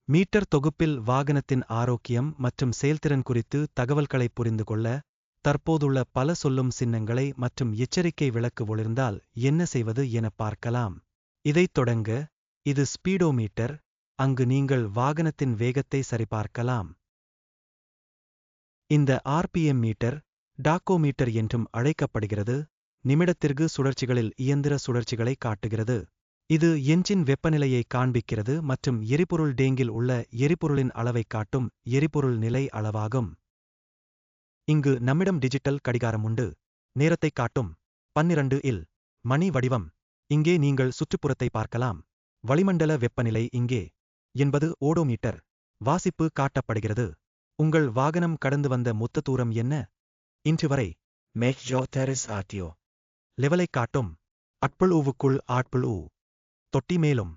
Metre தொகுப்பில் வாகனத்தின் ஆரோக்கியம் மற்றும் செயல்திறன் குறித்து தகவல்களை புரிந்து கொள்ள, தற்போதுள்ள பல சொல்லும் சின்னங்களை மற்றும் எச்சரிக்கை விளக்கு ஒளிர்ந்தால் என்ன செய்வது என பார்க்கலாம். இதைத் தொடங்க, இது ஸ்பீடோமீட்டர், அங்கு நீங்கள் வாகனத்தின் வேகத்தை சரிபார்க்கலாம். இந்த ஆர்பிஎம் மீட்டர், டாக்கோமீட்டர் என்றும் அழைக்கப்படுகிறது, நிமிடத்திற்கு சுழற்சிகளில் இயந்திர சுழற்சிகளை காட்டுகிறது. இது என்ஜின் வெப்பநிலையை காண்பிக்கிறது மற்றும் எரிபொருள் டேங்கில் உள்ள எரிபொருளின் அளவை காட்டும் எரிபொருள் நிலை அளவாகும். இங்கு நம்மிடம் டிஜிட்டல் கடிகாரம் உண்டு. நேரத்தை காட்டும் 12 இல் மணி வடிவம். இங்கே நீங்கள் சுற்றுப்புறத்தை பார்க்கலாம். வளிமண்டல வெப்பநிலை இங்கே. 80 ஓடோமீட்டர். வாசிப்பு காட்டப்படுகிறது. உங்கள் வாகனம் கடந்து வந்த மொத்த தூரம் என்ன? இன்று வரை. லெவலை காட்டும். ஆட்புள்வுக்குள் ஆட்புள். தொட்டி. மேலும்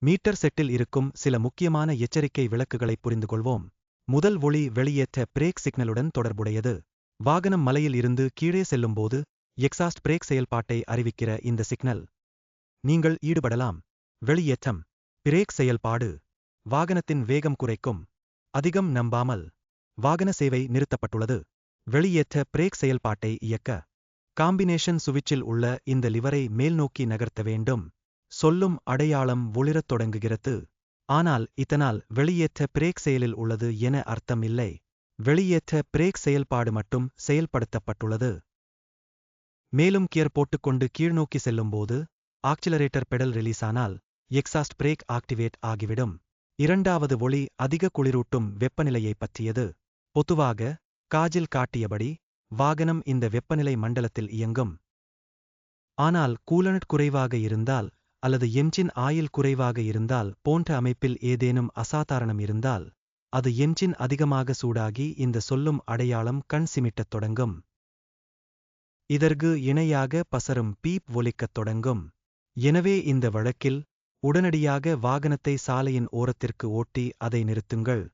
மீட்டர் செட்டில் இருக்கும் சில முக்கியமான எச்சரிக்கை விளக்குகளை புரிந்துகொள்வோம். முதல் ஒளி வெளியேற்ற பிரேக் சிக்னலுடன் தொடர்புடையது. வாகனம் மலையில் இருந்து கீழே செல்லும்போது எக்ஸாஸ்ட் பிரேக் செயல்பாட்டை அறிவிக்கிற இந்த சிக்னல். நீங்கள் ஈடுபடலாம். வெளியேற்றம். பிரேக் செயல்பாடு. வாகனத்தின் வேகம் குறைக்கும். அதிகம் நம்பாமல். வாகன சேவை நிறுத்தப்பட்டுள்ளது. வெளியேற்ற பிரேக் செயல்பாட்டை இயக்க காம்பினேஷன் சுவிட்சில் உள்ள இந்த லிவரை மேல்நோக்கி நகர்த்த வேண்டும். சொல்லும் அடையாளம் ஒளிரத் தொடங்குகிறது. ஆனால் இதனால் வெளியேற்ற பிரேக் செயலில் உள்ளது என அர்த்தம் இல்லை. வெளியேற்ற பிரேக் செயல்பாடு மட்டும் செயல்படுத்தப்பட்டுள்ளது. மேலும் கியர் போட்டுக்கொண்டு கீழ்நோக்கி செல்லும்போது ஆக்சிலரேட்டர் பெடல் ரிலீஸ் ஆனால் எக்ஸாஸ்ட் பிரேக் ஆக்டிவேட் ஆகிவிடும். இரண்டாவது ஒளி அதிக குளிரூட்டும் வெப்பநிலையை பற்றியது. பொதுவாக காஜில் காட்டியபடி வாகனம் இந்த வெப்பநிலை மண்டலத்தில் இயங்கும். ஆனால் கூலண்ட் குறைவாக இருந்தால் அல்லது என்ஜின் ஆயில் குறைவாக இருந்தால் போன்ற அமைப்பில் ஏதேனும் அசாதாரணம் இருந்தால் அது என்ஜின் அதிகமாக சூடாகி இந்த சொல்லும் அடையாளம் கண் சிமிட்டத் தொடங்கும். இதற்கு இணையாக பசரும் பீப் ஒலிக்கத் தொடங்கும். எனவே இந்த வழக்கில் உடனடியாக வாகனத்தை சாலையின் ஓரத்திற்கு ஓட்டி அதை நிறுத்துங்கள்.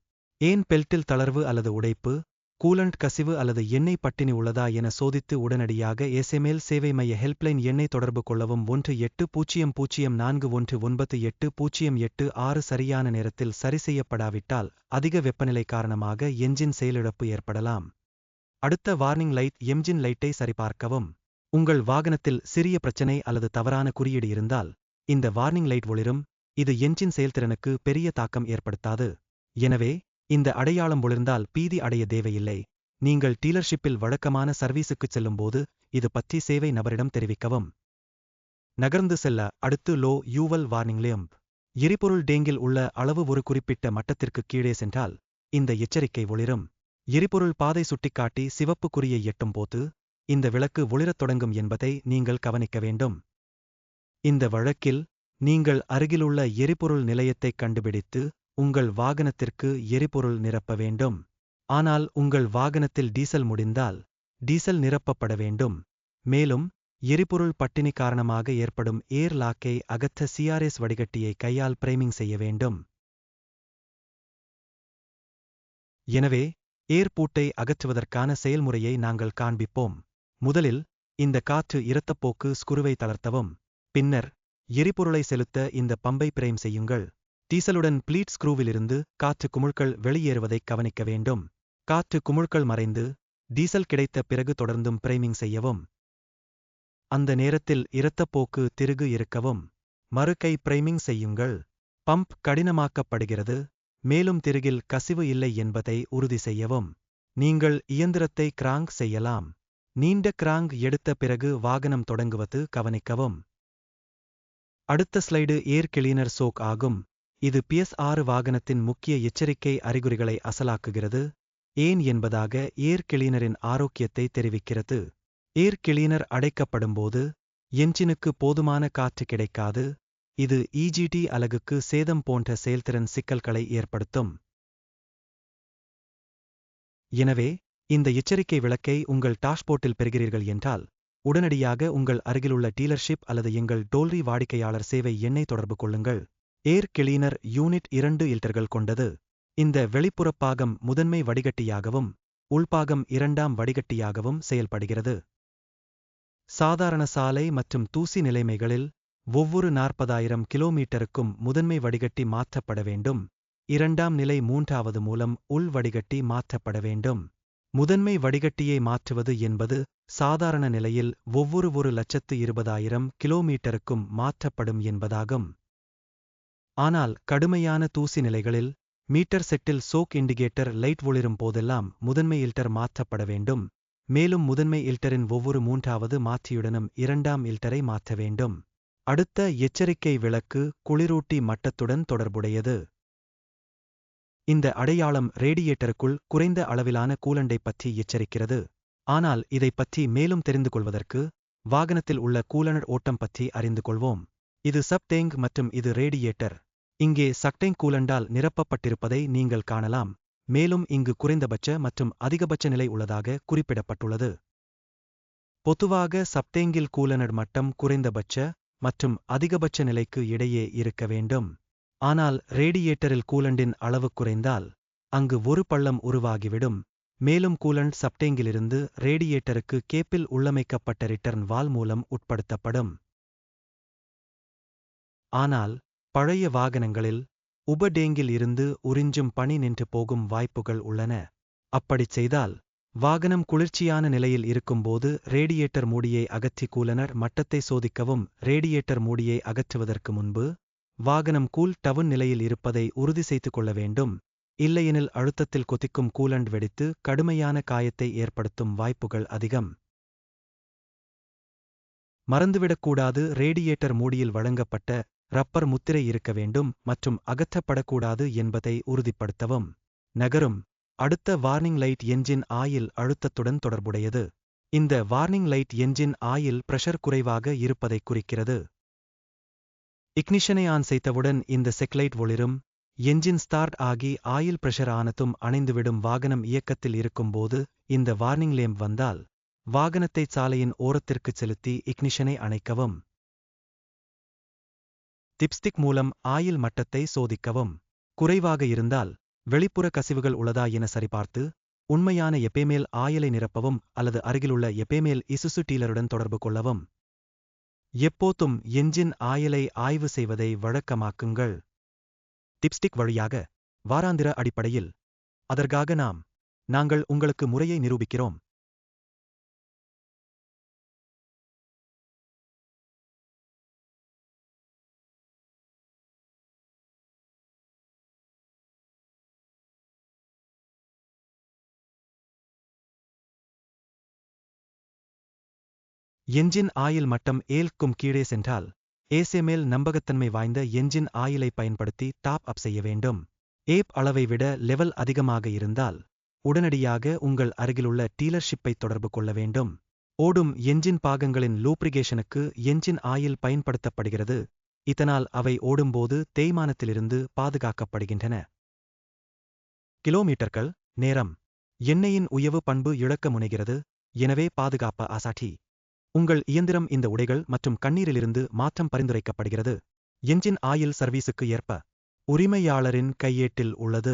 ஏன் பெல்ட்டில் தளர்வு அல்லது உடைப்பு, கூலண்ட் கசிவு அல்லது எண்ணெய் பட்டினி உள்ளதா என சோதித்து உடனடியாக எஸ்எம்எல் சேவை மைய ஹெல்ப்லைன் எண்ணை தொடர்பு கொள்ளவும். 180041980886 சரியான நேரத்தில் சரி செய்யப்படாவிட்டால் அதிக வெப்பநிலை காரணமாக என்ஜின் செயலிழப்பு ஏற்படலாம். அடுத்த வார்னிங் லைட். என்ஜின் லைட்டை சரிபார்க்கவும். உங்கள் வாகனத்தில் சிறிய பிரச்சனை அல்லது தவறான குறியீடு இருந்தால் இந்த வார்னிங் லைட் ஒளிரும். இது என்ஜின் செயல்திறனுக்கு பெரிய தாக்கம் ஏற்படுத்தாது. எனவே இந்த அடையாளம் ஒளிர்ந்தால் பீதி அடைய தேவையில்லை. நீங்கள் டீலர்ஷிப்பில் வழக்கமான சர்வீஸுக்குச் செல்லும்போது இது பற்றி சேவை நபரிடம் தெரிவிக்கவும். நகர்ந்து செல்ல அடுத்து லோ யூவல் வார்னிங் லேம்ப். எரிபொருள் டேங்கில் உள்ள அளவு ஒரு குறிப்பிட்ட மட்டத்திற்கு கீழே சென்றால் இந்த எச்சரிக்கை ஒளிரும். எரிபொருள் பாதை சுட்டிக்காட்டி சிவப்பு குறியை எட்டும் போது இந்த விளக்கு ஒளிரத் தொடங்கும் என்பதை நீங்கள் கவனிக்க வேண்டும். இந்த வழக்கில் நீங்கள் அருகிலுள்ள எரிபொருள் நிலையத்தை கண்டுபிடித்து உங்கள் வாகனத்திற்கு எரிபொருள் நிரப்ப வேண்டும். ஆனால் உங்கள் வாகனத்தில் டீசல் முடிந்தால் டீசல் நிரப்பப்பட வேண்டும். மேலும் எரிபொருள் பட்டினி காரணமாக ஏற்படும் ஏர் லாக்கை அகற்ற சிஆர்எஸ் வடிகட்டியை கையால் பிரைமிங் செய்ய வேண்டும். எனவே ஏர் பூட்டை அகற்றுவதற்கான செயல்முறையை நாங்கள் காண்பிப்போம். முதலில் இந்த காற்று இரத்தப்போக்கு ஸ்குருவை தளர்த்தவும். பின்னர் எரிபொருளை செலுத்த இந்த பம்பை பிரைம் செய்யுங்கள். டீசலுடன் ப்ளீட் ஸ்க்ரூவிலிருந்து காற்று குமிழ்கள் வெளியேறுவதைக் கவனிக்க வேண்டும். காற்று குமிழ்கள் மறைந்து டீசல் கிடைத்த பிறகு தொடர்ந்தும் பிரைமிங் செய்யவும். அந்த நேரத்தில் இரத்தப்போக்கு திருகு இருக்கவும். மறுகை பிரைமிங் செய்யுங்கள். பம்ப் கடினமாக்கப்படுகிறது, மேலும் திருகில் கசிவு இல்லை என்பதை உறுதி செய்யவும். நீங்கள் இயந்திரத்தை கிராங்க் செய்யலாம். நீண்ட கிராங்க் எடுத்த பிறகு வாகனம் தொடங்குவது கவனிக்கவும். அடுத்த ஸ்லைடு ஏர் கிளீனர் சோக் ஆகும். இது PS6 வாகனத்தின் முக்கிய எச்சரிக்கை அறிகுறிகளை அசலாக்குகிறது. ஏன் என்பதாக ஏர் கிளீனரின் ஆரோக்கியத்தை தெரிவிக்கிறது. ஏர் கிளீனர் அடைக்கப்படும்போது என்ஜினுக்கு போதுமான காற்று கிடைக்காது. இது EGT அலகுக்கு சேதம் போன்ற செயல்திறன் சிக்கல்களை ஏற்படுத்தும். எனவே இந்த எச்சரிக்கை விளக்கை உங்கள் டாஷ்போர்ட்டில் பெறுகிறீர்கள் என்றால் உடனடியாக உங்கள் அருகிலுள்ள டீலர்ஷிப் அல்லது எங்கள் டோல்ரி வாடிக்கையாளர் சேவை எண்ணை தொடர்பு கொள்ளுங்கள். ஏர் கிளீனர் யூனிட் 2 இல்டர்கள் கொண்டது. இந்த வெளிப்புறப் பாகம் முதன்மை வடிகட்டியாகவும் உள்பாகம் இரண்டாம் வடிகட்டியாகவும் செயல்படுகிறது. சாதாரண சாலை மற்றும் தூசி நிலைமைகளில் ஒவ்வொரு 40,000 கிலோமீட்டருக்கும் முதன்மை வடிகட்டி மாற்றப்பட வேண்டும். இரண்டாம் நிலை மூன்றாவது மூலம் உள் வடிகட்டி மாற்றப்பட வேண்டும். முதன்மை வடிகட்டியை மாற்றுவது என்பது சாதாரண நிலையில் ஒவ்வொரு 1,20,000 கிலோமீட்டருக்கும் மாற்றப்படும் என்பதாகும். ஆனால் கடுமையான தூசி நிலைகளில் மீட்டர் செட்டில் சோக் இண்டிகேட்டர் லைட் ஒளிரும் போதெல்லாம் முதன்மை இல்டர் மாற்றப்பட வேண்டும். மேலும் முதன்மை இல்டரின் ஒவ்வொரு மூன்றாவது மாற்றியுடனும் இரண்டாம் இல்டரை மாற்ற வேண்டும். அடுத்த எச்சரிக்கை விளக்கு குளிரூட்டி மட்டத்துடன் தொடர்புடையது. இந்த அடையாளம் ரேடியேட்டருக்குள் குறைந்த அளவிலான கூலண்டை பற்றி எச்சரிக்கிறது. ஆனால் இதைப் பற்றி மேலும் தெரிந்து கொள்வதற்கு வாகனத்தில் உள்ள கூலண்ட் ஓட்டம் பற்றி அறிந்து கொள்வோம். இது சப் டேங்க் மற்றும் இது ரேடியேட்டர். இங்கே சப்டேங்க் கூலண்டால் நிரப்பப்பட்டிருப்பதை நீங்கள் காணலாம். மேலும் இங்கு குறைந்தபட்ச மற்றும் அதிகபட்ச நிலை உள்ளதாக குறிப்பிடப்பட்டுள்ளது. பொதுவாக சப்டேங்கில் கூலண்ட் மட்டம் குறைந்தபட்ச மற்றும் அதிகபட்ச நிலைக்கு இடையே இருக்க வேண்டும். ஆனால் ரேடியேட்டரில் கூலண்டின் அளவு குறைந்தால் அங்கு ஒரு பள்ளம் உருவாகிவிடும். மேலும் கூலண்ட் சப்டேங்கிலிருந்து ரேடியேட்டருக்கு கேப்பில் உள்ளமைக்கப்பட்ட ரிட்டர்ன் வால் மூலம் உட்படுத்தப்படும். ஆனால் பழைய வாகனங்களில் உபடேங்கில் இருந்து உறிஞ்சும் பனி நின்று போகும் வாய்ப்புகள் உள்ளன. அப்படிச் செய்தால் வாகனம் குளிர்ச்சியான நிலையில் இருக்கும்போது ரேடியேட்டர் மூடியை அகற்றி கூலனர் மட்டத்தை சோதிக்கவும். ரேடியேட்டர் மூடியை அகற்றுவதற்கு முன்பு வாகனம் கூல் டவுன் நிலையில் இருப்பதை உறுதி செய்து கொள்ள வேண்டும். இல்லையெனில் அழுத்தத்தில் கொதிக்கும் கூலண்ட் வெடித்து கடுமையான காயத்தை ஏற்படுத்தும் வாய்ப்புகள் அதிகம். மறந்துவிடக்கூடாது, ரேடியேட்டர் மூடியில் வழங்கப்பட்ட ரப்பர் முத்திரை இருக்க வேண்டும் மற்றும் அகற்றப்படக்கூடாது என்பதை உறுதிப்படுத்தவும். நகரும் அடுத்த வார்னிங் லைட் என்ஜின் ஆயில் அழுத்தத்துடன் தொடர்புடையது. இந்த warning light engine oil pressure குறைவாக இருப்பதைக் குறிக்கிறது. இக்னிஷனை ஆன் செய்தவுடன் இந்த செக்லைட் ஒளிரும். என்ஜின் ஸ்டார்ட் ஆகி ஆயில் பிரஷர் ஆனதும் அணைந்துவிடும். வாகனம் இயக்கத்தில் இருக்கும்போது இந்த வார்னிங் லேம்ப் வந்தால் வாகனத்தை சாலையின் ஓரத்திற்குச் செலுத்தி இக்னிஷனை அணைக்கவும். டிப்ஸ்டிக் மூலம் ஆயில் மட்டத்தை சோதிக்கவும். குறைவாக இருந்தால் வெளிப்புற கசிவுகள் உள்ளதா என சரிபார்த்து உண்மையான எப்பேமேல் ஆயிலை நிரப்பவும் அல்லது அருகிலுள்ள எப்பேமேல் இசுசு டீலருடன் தொடர்பு கொள்ளவும். எப்போதும் என்ஜின் ஆயிலை ஆய்வு செய்வதை வழக்கமாக்குங்கள். டிப்ஸ்டிக் வழியாக வாராந்திர அடிப்படையில். அதற்காக நாங்கள் உங்களுக்கு முறையை நிரூபிக்கிறோம். என்ஜின் ஆயில் மட்டம் 7க்கும் கீழே சென்றால் ஏசேமேல் நம்பகத்தன்மை வாய்ந்த என்ஜின் ஆயிலை பயன்படுத்தி டாப் அப் செய்ய வேண்டும். ஏப் அளவை விட லெவல் அதிகமாக இருந்தால் உடனடியாக உங்கள் அருகிலுள்ள டீலர்ஷிப்பை தொடர்பு கொள்ள வேண்டும். ஓடும் என்ஜின் பாகங்களின் லூப்ரிகேஷனுக்கு என்ஜின் ஆயில் பயன்படுத்தப்படுகிறது. இதனால் அவை ஓடும்போது தேய்மானத்திலிருந்து பாதுகாக்கப்படுகின்றன. கிலோமீட்டர்கள் நேரம். எண்ணெயின் உயவு பண்பு இழக்க முனைகிறது. எனவே பாதுகாப்ப ஆசாட்டி. உங்கள் இயந்திரம் இந்த உடைகள் மற்றும் கண்ணீரிலிருந்து மாற்றம் பரிந்துரைக்கப்படுகிறது. என்ஜின் ஆயில் சர்வீஸுக்கு ஏற்ப உரிமையாளரின் கையேட்டில் உள்ளது.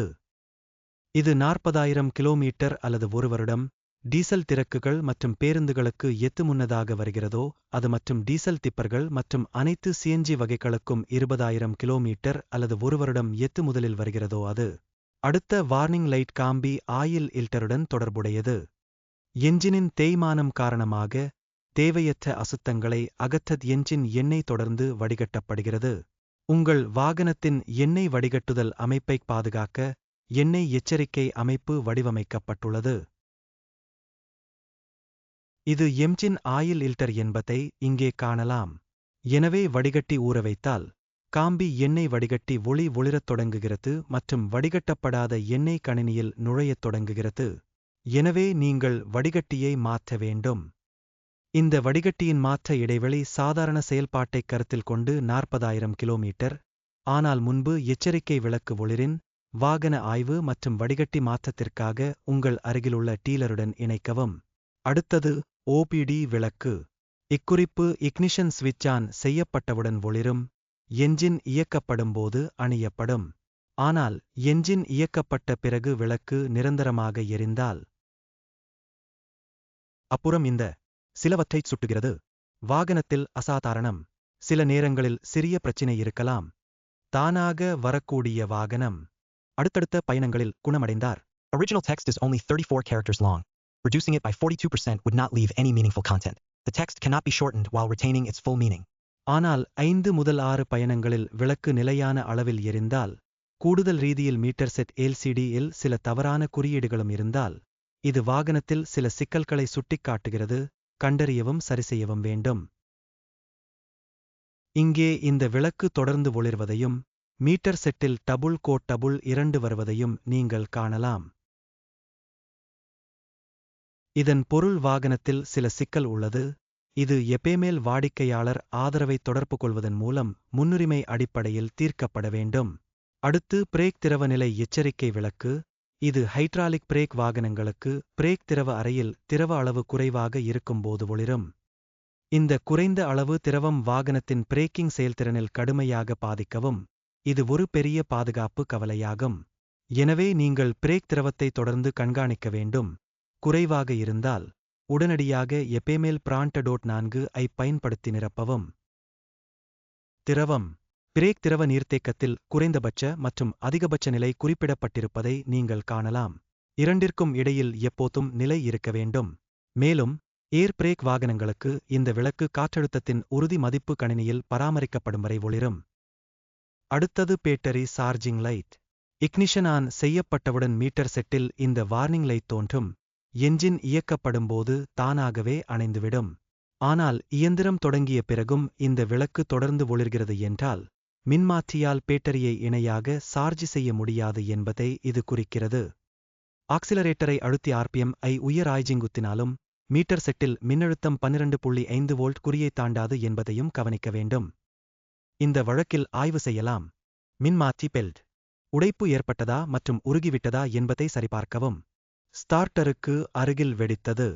இது 40,000 கிலோமீட்டர் அல்லது 1 வருடம். டீசல் திறக்குகள் மற்றும் பேருந்துகளுக்கு எத்து முன்னதாக வருகிறதோ அது மற்றும் டீசல் திப்பர்கள் மற்றும் அனைத்து சிஎன்ஜி வகைகளுக்கும் 20,000 கிலோமீட்டர் அல்லது 1 வருடம் எத்து முதலில் வருகிறதோ அது. அடுத்த வார்னிங் லைட் காம்பி ஆயில் இல்டருடன் தொடர்புடையது. என்ஜினின் தேய்மானம் காரணமாக தேவையற்ற அசுத்தங்களை அகற்ற என்ஜின் எண்ணெய் தொடர்ந்து வடிகட்டப்படுகிறது. உங்கள் வாகனத்தின் எண்ணெய் வடிகட்டுதல் அமைப்பை பாதுகாக்க எண்ணெய் எச்சரிக்கை அமைப்பு வடிவமைக்கப்பட்டுள்ளது. இது என்ஜின் ஆயில் இல்டர் என்பதை இங்கே காணலாம். எனவே வடிகட்டி ஊறவைத்தால் காம்பி எண்ணெய் வடிகட்டி ஒளிரத் தொடங்குகிறது மற்றும் வடிகட்டப்படாத எண்ணெய் கணினியில் நுழையத் தொடங்குகிறது. எனவே நீங்கள் வடிகட்டியை மாற்ற வேண்டும். இந்த வடிகட்டியின் மாற்ற இடைவெளி சாதாரண செயல்பாட்டைக் கருத்தில் கொண்டு 40,000 கிலோமீட்டர். ஆனால் முன்பு எச்சரிக்கை விளக்கு ஒளிரின் வாகன ஆய்வு மற்றும் வடிகட்டி மாற்றத்திற்காக உங்கள் அருகிலுள்ள டீலருடன் இணைக்கவும். அடுத்தது ஓபிடி விளக்கு. இக்குறிப்பு இக்னிஷன் ஸ்விட்ச் ஆன் செய்யப்பட்டவுடன் ஒளிரும். என்ஜின் இயக்கப்படும்போது அணியப்படும். ஆனால் என்ஜின் இயக்கப்பட்ட பிறகு விளக்கு நிரந்தரமாக எரிந்தால் அப்புறம் இந்த சிலவற்றைச் சுட்டுகிறது. வாகனத்தில் அசாதாரணம். சில நேரங்களில் சிறிய பிரச்சினை இருக்கலாம். தானாக வரக்கூடிய வாகனம். அடுத்தடுத்த பயணங்களில் குணமடைந்தார். Original text is only 34 characters long. Reducing it by 42% would not leave any meaningful content. The text cannot be shortened while retaining its full meaning. ஆனால் 5 முதல் 6 பயணங்களில் விளக்கு நிலையான அளவில் எரிந்தால், கூடுதல் ரீதியில் மீட்டர் செட் LCD-இல் சில தவறான குறியீடுகளும் இருந்தால், இது வாகனத்தில் சில சிக்கல்களை சுட்டிக்காட்டுகிறது, கண்டறியவும் சரிசெய்யவும் வேண்டும். இங்கே இந்த விளக்கு தொடர்ந்து ஒளிர்வதையும், மீட்டர் செட்டில் டபுள் கோட் டபுள் 2 வருவதையும் நீங்கள் காணலாம். இதன் பொருள் வாகனத்தில் சில சிக்கல் உள்ளது. இது எப்பேமேல் வாடிக்கையாளர் ஆதரவை தொடர்பு கொள்வதன் மூலம் முன்னுரிமை அடிப்படையில் தீர்க்கப்பட வேண்டும். அடுத்து பிரேக் திரவ நிலை எச்சரிக்கை விளக்கு. இது ஹைட்ராலிக் பிரேக் வாகனங்களுக்கு பிரேக் திரவ அறையில் திரவ அளவு குறைவாக இருக்கும்போது ஒளிரும். இந்த குறைந்த அளவு திரவம் வாகனத்தின் பிரேக்கிங் செயல்திறனில் கடுமையாக பாதிக்கவும், இது ஒரு பெரிய பாதுகாப்பு கவலையாகும். எனவே நீங்கள் பிரேக் திரவத்தை தொடர்ந்து கண்காணிக்க வேண்டும். குறைவாக இருந்தால் உடனடியாக எப்பேமேல் பிராண்டடோட் 4 ஐ பயன்படுத்தி நிரப்பவும். திரவம். பிரேக் திரவ நீர்த்தேக்கத்தில் குறைந்தபட்ச மற்றும் அதிகபட்ச நிலை குறிப்பிடப்பட்டிருப்பதை நீங்கள் காணலாம். இரண்டிற்கும் இடையில் எப்போதும் நிலை இருக்க வேண்டும். மேலும் ஏர் பிரேக் வாகனங்களுக்கு இந்த விளக்கு காற்றழுத்தத்தின் உறுதி மதிப்பு கணினியில் பராமரிக்கப்படும் வரை ஒளிரும். அடுத்தது battery charging light. Ignition on செய்யப்பட்டவுடன் மீட்டர் செட்டில் இந்த வார்னிங் லைட் தோன்றும். என்ஜின் இயக்கப்படும்போது தானாகவே அணைந்துவிடும். ஆனால் இயந்திரம் தொடங்கிய பிறகும் இந்த விளக்கு தொடர்ந்து ஒளிர்கிறது என்றால், மின்மாற்றியால் பேட்டரியை இணையாக சார்ஜ் செய்ய முடியாது என்பதை இது குறிக்கிறது. ஆக்சிலரேட்டரை அழுத்தி RPM ஐ உயராய்ஜிங்குத்தினாலும் மீட்டர் செட்டில் மின்னழுத்தம் 12.5 வோல்ட் குறியை தாண்டாது என்பதையும் கவனிக்க வேண்டும். இந்த வழக்கில் ஆய்வு செய்யலாம். மின்மாற்றி பெல்ட் உடைப்பு ஏற்பட்டதா மற்றும் உருகிவிட்டதா என்பதை சரிபார்க்கவும். ஸ்டார்டருக்கு அருகில் வெடித்தது.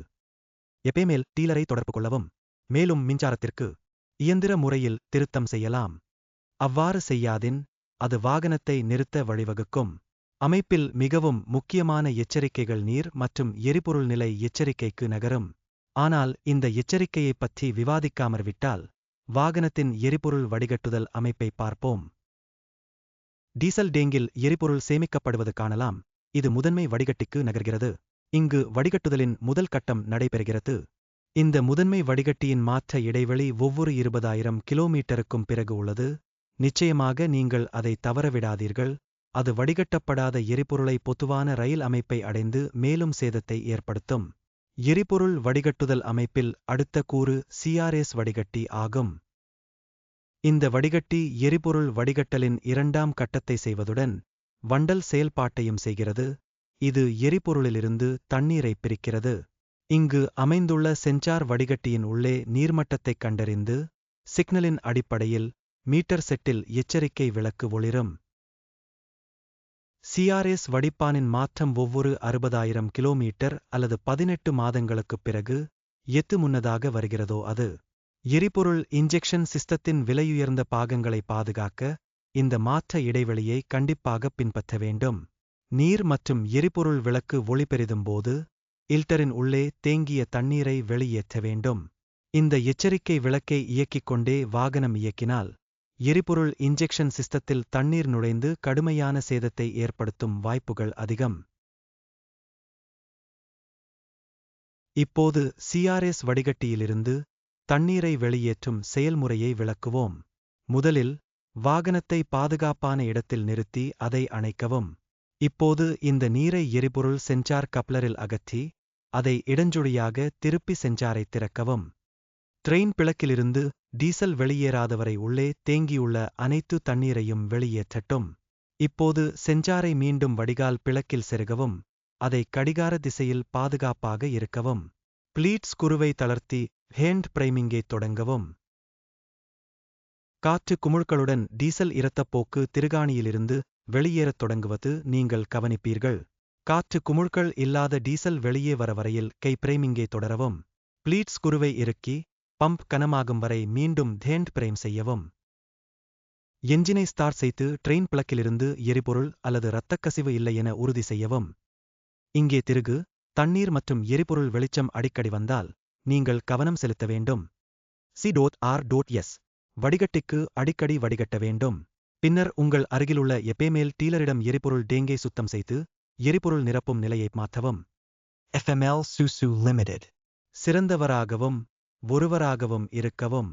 எப்பேமேல் டீலரை தொடர்பு கொள்ளவும். மேலும் மின்சாரத்திற்கு இயந்திர முறையில் திருத்தம் செய்யலாம். அவ்வாறு செய்யாதின், அது வாகனத்தை நிறுத்த வழிவகுக்கும். அமைப்பில் மிகவும் முக்கியமான எச்சரிக்கைகள் நீர் மற்றும் எரிபொருள் நிலை எச்சரிக்கைக்கு நகரும். ஆனால் இந்த எச்சரிக்கையைப் பற்றி விவாதிக்காமற் வாகனத்தின் எரிபொருள் வடிகட்டுதல் அமைப்பை பார்ப்போம். டீசல் டேங்கில் எரிபொருள் சேமிக்கப்படுவது காணலாம். இது முதன்மை வடிகட்டிக்கு நகர்கிறது. இங்கு வடிகட்டுதலின் முதல் கட்டம் நடைபெறுகிறது. இந்த முதன்மை வடிகட்டியின் மாற்ற இடைவெளி ஒவ்வொரு 20,000 கிலோமீட்டருக்கும் பிறகு உள்ளது. நிச்சயமாக நீங்கள் அதை தவறவிடாதீர்கள். அது வடிகட்டப்படாத எரிபொருளை பொதுவான ரயில் அமைப்பை அடைந்து மேலும் சேதத்தை ஏற்படுத்தும். எரிபொருள் வடிகட்டுதல் அமைப்பில் அடுத்த கூறு CRS வடிகட்டி ஆகும். இந்த வடிகட்டி எரிபொருள் வடிகட்டலின் 2ஆம் கட்டத்தை செய்வதுடன் வண்டல் செயல்பாட்டையும் செய்கிறது. இது எரிபொருளிலிருந்து தண்ணீரை பிரிக்கிறது. இங்கு அமைந்துள்ள சென்சார் வடிகட்டியின் உள்ளே நீர்மட்டத்தைக் கண்டறிந்து, சிக்னலின் அடிப்படையில் மீட்டர் செட்டில் எச்சரிக்கை விளக்கு ஒளிரும். CRS வடிப்பானின் மாற்றம் ஒவ்வொரு 60,000 கிலோமீட்டர் அல்லது 18 மாதங்களுக்குப் பிறகு எத்து முன்னதாக வருகிறதோ அது. எரிபொருள் இன்ஜெக்ஷன் சிஸ்டத்தின் விலையுயர்ந்த பாகங்களை பாதுகாக்க இந்த மாற்ற இடைவெளியை கண்டிப்பாக பின்பற்ற வேண்டும். நீர் மற்றும் எரிபொருள் விளக்கு ஒளிபெரிதும்போது இல்டரின் உள்ளே தேங்கிய தண்ணீரை வெளியேற்ற வேண்டும். இந்த எச்சரிக்கை விளக்கை இயக்கிக் கொண்டே வாகனம் இயக்கினால், எரிபொருள் இன்ஜெக்ஷன் சிஸ்டத்தில் தண்ணீர் நுழைந்து கடுமையான சேதத்தை ஏற்படுத்தும் வாய்ப்புகள் அதிகம். இப்போது CRS வடிகட்டியிலிருந்து தண்ணீரை வெளியேற்றும் செயல்முறையை விளக்குவோம். முதலில் வாகனத்தை பாதுகாப்பான இடத்தில் நிறுத்தி அதை அணைக்கவும். இப்போது இந்த நீரை எரிபொருள் சென்சார் கப்ளரில் அகற்றி, அதை இடஞ்சுழியாக திருப்பி சென்சாரை திறக்கவும். ட்ரெயின் பிளக்கிலிருந்து டீசல் வெளியேறாதவரை உள்ளே தேங்கியுள்ள அனைத்து தண்ணீரையும் வெளியேற்றட்டும். இப்போது சென்சாரை மீண்டும் வடிகால் பிளக்கில் செருகவும், அதை கடிகார திசையில் பாதுகாப்பாக இருக்கவும். பிளீட் ஸ்குருவை தளர்த்தி ஹேண்ட் பிரைமிங்கை தொடங்கவும். காற்று குமிழ்களுடன் டீசல் இரத்தப்போக்கு திருகாணியிலிருந்து வெளியேறத் தொடங்குவது நீங்கள் கவனிப்பீர்கள். காற்று குமிழ்கள் இல்லாத டீசல் வெளியே வர வரையில் கை பிரைமிங்கை தொடரவும். பிளீட் ஸ்குருவை இறுக்கி பம்ப் கனமாகும் வரை மீண்டும் ஹேண்ட் பிரைம் செய்யவும். என்ஜினை ஸ்டார்ட் செய்து ட்ரெயின் பிளக்கிலிருந்து எரிபொருள் அல்லது இரத்தக்கசிவு இல்லை என உறுதி செய்யவும். இங்கே திருகு, தண்ணீர் மற்றும் எரிபொருள் வெளிச்சம் அடிக்கடி வந்தால் நீங்கள் கவனம் செலுத்த வேண்டும். C.R.S. வடிகட்டிக்கு அடிக்கடி வடிகட்ட வேண்டும். பின்னர் உங்கள் அருகிலுள்ள எப்பேமேல் டீலரிடம் எரிபொருள் டேங்கை சுத்தம் செய்து எரிபொருள் நிரப்பும் நிலையை மாற்றவும். FML Susu Limited. சிறந்தவராகவும் ஒருவராகவும் இருக்கவும்.